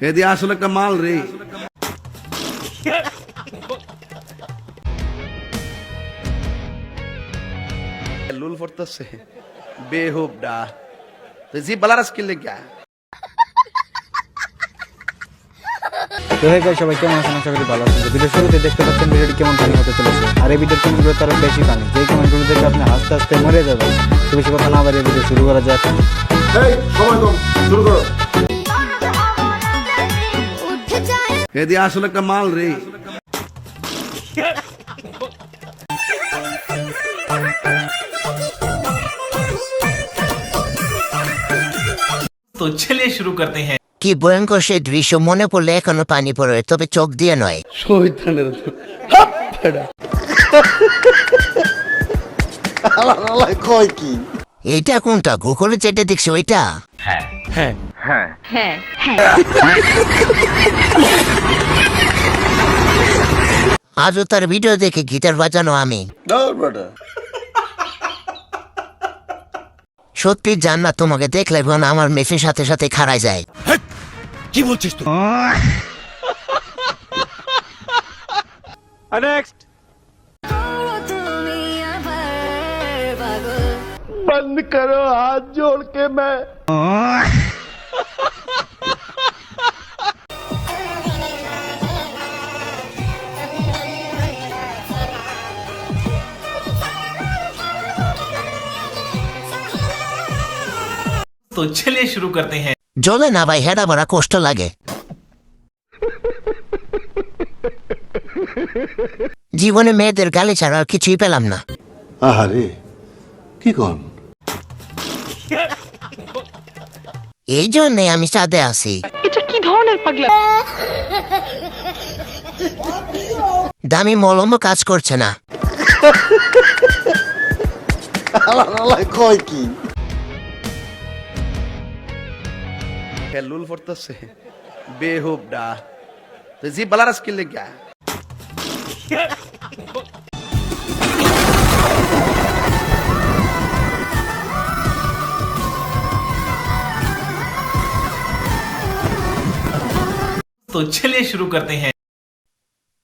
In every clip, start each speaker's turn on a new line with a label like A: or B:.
A: এদি আসলে একটা মাল রে। লুল পড়তেছে বেহুবডা তো জি বালারাস কি লেগা।
B: তো হে গাইস, সবাই কেমন আছেন? আশা করি ভালো আছেন। ভিডিও শুরুতে দেখতে পাচ্ছেন ভিডিওটি কেমন ফানি হতে চলেছে, আর এই ভিডিওর কমেন্টগুলো তার বেশি ফানি। যেই কমেন্টগুলো দেখে আপনি হাসতে হাসতে মরে যাবেন। তো বেশি কথা না বাড়িয়ে ভিডিও শুরু করা যাক।
C: এই সময় কম, শুরু করো।
A: এদি আসলে একটা মাল রে।
D: तो चलिए शुरू करते हैं।
E: কি ভয়ঙ্কর সেই দৃশ্য মনে পড়লে এখনো পানি পড়ে, তবে চোখ দিয়ে নয়।
A: শয়তানের হাপ ফেডা
C: আল্লাহ কয় কি?
E: এইটা কোনটা? গুগলে যেটা দেখছি ওইটা? আজও তার ভিডিও দেখে গিটার বাজানো আমি। সত্যি জান না, তোমাকে দেখলে বোন আমার মেশিন সাথে সাথে খাড়ায় যায়।
D: কি বলছিস তুই?
B: নেক্সট
C: बंद करो हाथ जोड़ के मैं
D: तो चलिए शुरू करते हैं।
E: জলে না ভাই, হেডা ভরা কষ্ট লাগে। জীবনে মেয়েদের গালি ছাড়া আর কিছুই পেলাম না।
C: আহারে কি কোন?
E: এই জন্যে আমি চাঁদে আছি। দামি মলমও কাজ করছে না।
C: আল্লাহ কয় কি?
A: লুল পড়তেছে বেহুবডা তো জি বালারাস কি লেগা।
D: तो चलिए शुरू करते हैं।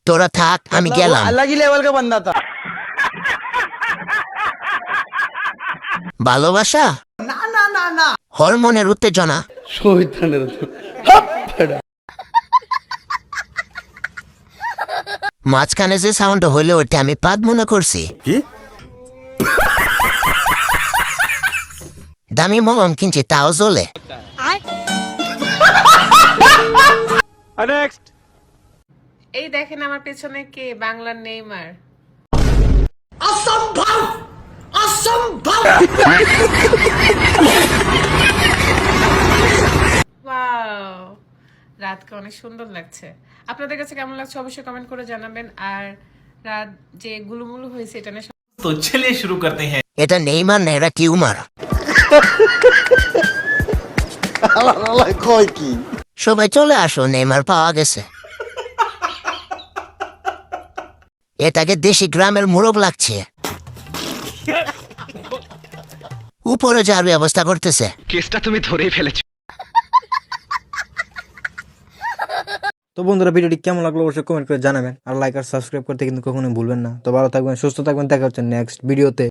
E: তোরা থাক, আমি গেলাম।
B: अलग ही लेवल का बंदा था।
E: ভালোবাসা না হরমোনের উত্তেজনা।
A: শয়তানের হাপ ফেডা
E: মাঝখানে যে সাউন্ড হইলো ওটা আমি পাদ মনে করছি। দামি মলম কিনছি তাও জ্বলে।
B: নেক্সট
F: এই দেখেন আমার পেছনে কে, বাংলার নেইমার। ওয়াও, রাতকে অনেক সুন্দর লাগছে। আপনাদের কাছে কেমন লাগছে অবশ্যই কমেন্ট করে জানাবেন। আর রাত যে গুলুমুলু হয়েছে এটা নিয়ে
D: तो चलिए शुरू करते हैं।
E: এটা নেইমার না, এটা টিউমার।
C: আল্লাহ কয় কি?
E: সবাই চলে আসো, নেইমার পাওয়া গেছে। এটাকে দেশি গ্রামের মুরগ লাগছে। উপরে যাওয়ার ব্যবস্থা করতেছে।
D: কেসটা তুমি ধরেই ফেলেছো।
B: তো বন্ধুরা, ভিডিওটি কেমন লাগলো অবশ্যই কমেন্ট করে জানাবেন, আর লাইক আর সাবস্ক্রাইব করতে কিন্তু কখনোই ভুলবেন না। তো ভালো থাকবেন, সুস্থ থাকবেন, দেখা হচ্ছে নেক্সট ভিডিওতে।